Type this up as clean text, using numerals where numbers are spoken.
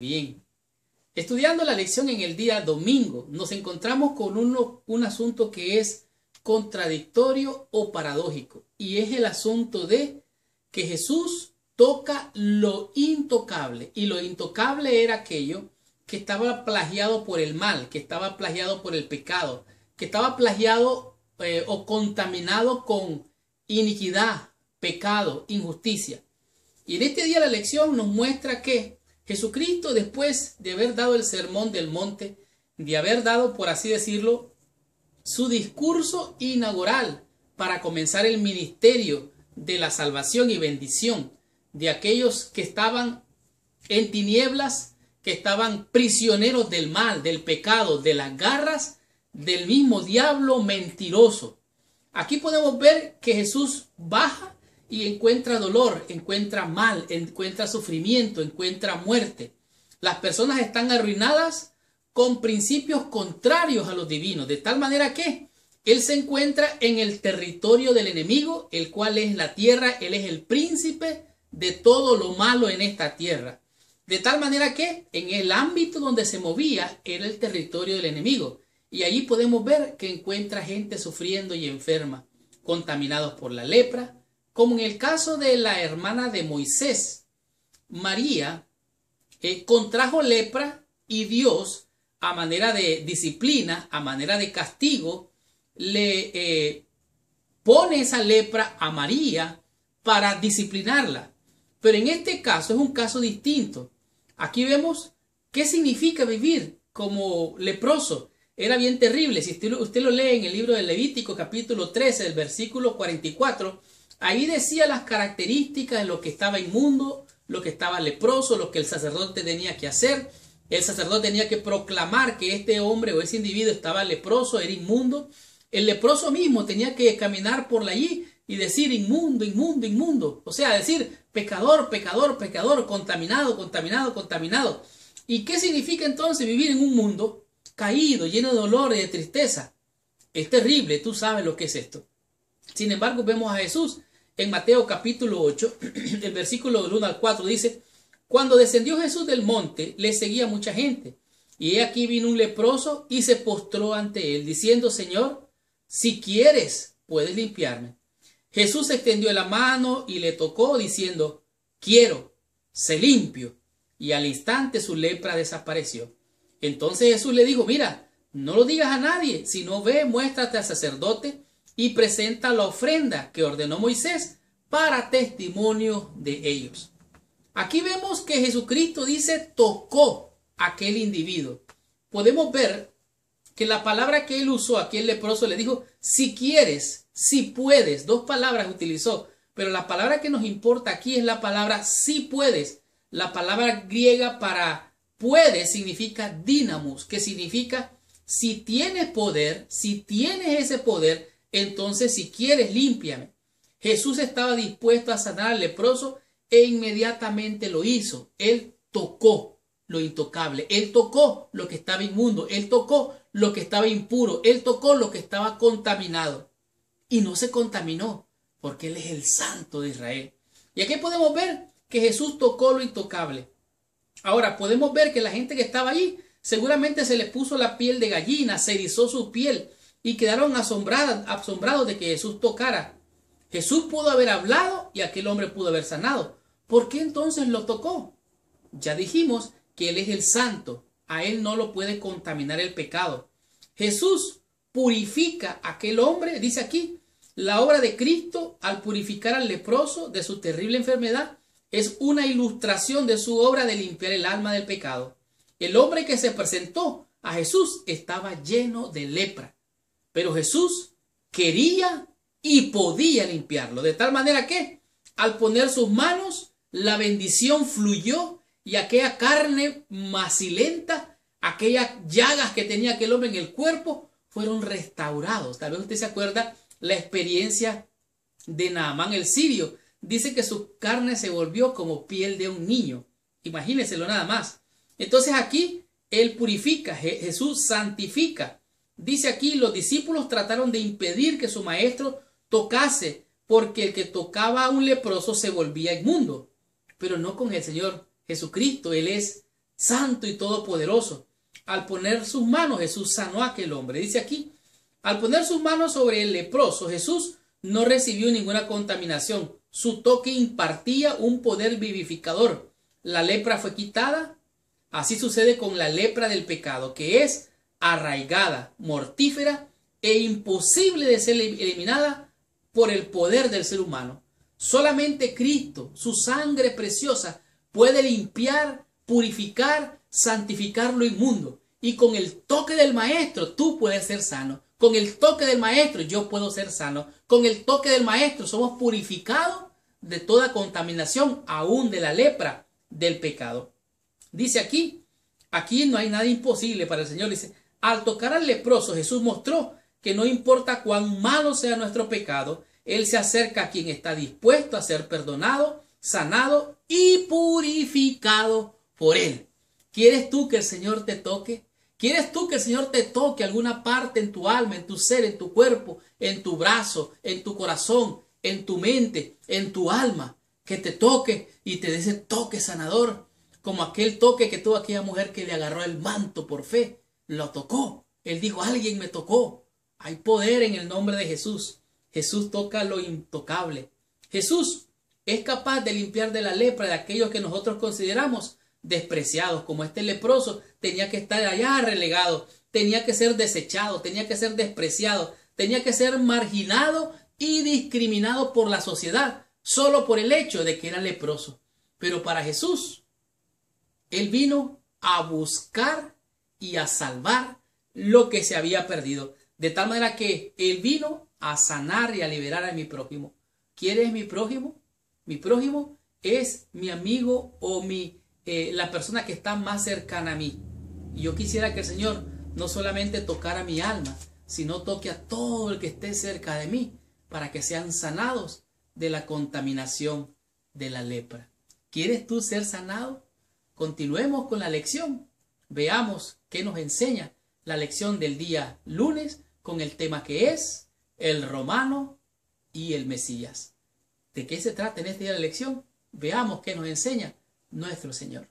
Bien, estudiando la lección en el día domingo, nos encontramos con un asunto que es contradictorio o paradójico, y es el asunto de que Jesús toca lo intocable, y lo intocable era aquello que estaba plagiado por el mal, que estaba plagiado por el pecado, que estaba plagiado o contaminado con iniquidad, pecado, injusticia. Y en este día la lección nos muestra que Jesucristo, después de haber dado el sermón del monte, de haber dado, por así decirlo, su discurso inaugural para comenzar el ministerio de la salvación y bendición de aquellos que estaban en tinieblas, que estaban prisioneros del mal, del pecado, de las garras del mismo diablo mentiroso. Aquí podemos ver que Jesús baja y encuentra dolor, encuentra mal, encuentra sufrimiento, encuentra muerte. Las personas están arruinadas con principios contrarios a los divinos, de tal manera que él se encuentra en el territorio del enemigo, el cual es la tierra. Él es el príncipe de todo lo malo en esta tierra. De tal manera que en el ámbito donde se movía era el territorio del enemigo. Y allí podemos ver que encuentra gente sufriendo y enferma, contaminados por la lepra, como en el caso de la hermana de Moisés. María contrajo lepra y Dios, a manera de disciplina, a manera de castigo, le pone esa lepra a María para disciplinarla. Pero en este caso es un caso distinto. Aquí vemos qué significa vivir como leproso. Era bien terrible. Si usted lo lee en el libro de Levítico, capítulo 13, el versículo 44, ahí decía las características de lo que estaba inmundo, lo que estaba leproso, lo que el sacerdote tenía que hacer. El sacerdote tenía que proclamar que este hombre o ese individuo estaba leproso, era inmundo. El leproso mismo tenía que caminar por allí y decir inmundo, inmundo, inmundo. O sea, decir pecador, pecador, pecador, contaminado, contaminado, contaminado. ¿Y qué significa entonces vivir en un mundo caído, lleno de dolor y de tristeza? Es terrible, tú sabes lo que es esto. Sin embargo, vemos a Jesús en Mateo capítulo 8, el versículo del 1 al 4 dice: cuando descendió Jesús del monte, le seguía mucha gente. Y he aquí vino un leproso y se postró ante él, diciendo: Señor, si quieres, puedes limpiarme. Jesús extendió la mano y le tocó, diciendo: quiero, sé limpio. Y al instante su lepra desapareció. Entonces Jesús le dijo: mira, no lo digas a nadie, sino ve, muéstrate al sacerdote y presenta la ofrenda que ordenó Moisés para testimonio de ellos. Aquí vemos que Jesucristo dice tocó a aquel individuo. Podemos ver que la palabra que él usó, aquel leproso le dijo si quieres, si puedes. Dos palabras utilizó, pero la palabra que nos importa aquí es la palabra si puedes. La palabra griega para puedes significa dinamos, que significa si tienes poder, si tienes ese poder, entonces si quieres límpiame. Jesús estaba dispuesto a sanar al leproso e inmediatamente lo hizo. Él tocó lo intocable, él tocó lo que estaba inmundo, él tocó lo que estaba impuro, él tocó lo que estaba contaminado y no se contaminó porque él es el Santo de Israel. Y aquí podemos ver que Jesús tocó lo intocable. Ahora podemos ver que la gente que estaba ahí seguramente se les puso la piel de gallina, se erizó su piel y quedaron asombrados de que Jesús tocara. Jesús pudo haber hablado y aquel hombre pudo haber sanado. ¿Por qué entonces lo tocó? Ya dijimos que Él es el Santo. A Él no lo puede contaminar el pecado. Jesús purifica a aquel hombre. Dice aquí, la obra de Cristo al purificar al leproso de su terrible enfermedad es una ilustración de su obra de limpiar el alma del pecado. El hombre que se presentó a Jesús estaba lleno de lepra. Pero Jesús quería y podía limpiarlo. De tal manera que al poner sus manos, la bendición fluyó y aquella carne macilenta, aquellas llagas que tenía aquel hombre en el cuerpo, fueron restaurados. Tal vez usted se acuerda la experiencia de Naamán el sirio. Dice que su carne se volvió como piel de un niño. Imagínenselo nada más. Entonces aquí Él purifica, Jesús santifica. Dice aquí, los discípulos trataron de impedir que su maestro tocase, porque el que tocaba a un leproso se volvía inmundo. Pero no con el Señor Jesucristo. Él es santo y todopoderoso. Al poner sus manos, Jesús sanó a aquel hombre. Dice aquí, al poner sus manos sobre el leproso, Jesús no recibió ninguna contaminación. Su toque impartía un poder vivificador. La lepra fue quitada. Así sucede con la lepra del pecado, que es arraigada, mortífera e imposible de ser eliminada por el poder del ser humano. Solamente Cristo, su sangre preciosa, puede limpiar, purificar, santificar lo inmundo. Y con el toque del Maestro tú puedes ser sano. Con el toque del Maestro yo puedo ser sano. Con el toque del Maestro somos purificados de toda contaminación, aún de la lepra del pecado. Dice aquí no hay nada imposible para el Señor. Dice, al tocar al leproso, Jesús mostró que no importa cuán malo sea nuestro pecado, Él se acerca a quien está dispuesto a ser perdonado, sanado y purificado por Él. ¿Quieres tú que el Señor te toque? ¿Quieres tú que el Señor te toque alguna parte en tu alma, en tu ser, en tu cuerpo, en tu brazo, en tu corazón, en tu mente, en tu alma? Que te toque y te dé ese toque sanador, como aquel toque que tuvo aquella mujer que le agarró el manto por fe. Lo tocó. Él dijo, alguien me tocó. Hay poder en el nombre de Jesús. Jesús toca lo intocable. Jesús es capaz de limpiar de la lepra de aquellos que nosotros consideramos despreciados, como este leproso tenía que estar allá relegado, tenía que ser desechado, tenía que ser despreciado, tenía que ser marginado y discriminado por la sociedad, solo por el hecho de que era leproso. Pero para Jesús, Él vino a buscar y a salvar lo que se había perdido, de tal manera que Él vino a sanar y a liberar a mi prójimo. ¿Quieres mi prójimo? Mi prójimo es mi amigo o la persona que está más cercana a mí. Y yo quisiera que el Señor no solamente tocara mi alma, sino toque a todo el que esté cerca de mí, para que sean sanados de la contaminación de la lepra. ¿Quieres tú ser sanado? Continuemos con la lección. Veamos qué nos enseña la lección del día lunes con el tema que es el romano y el Mesías. ¿De qué se trata en este día de la lección? Veamos qué nos enseña nuestro Señor.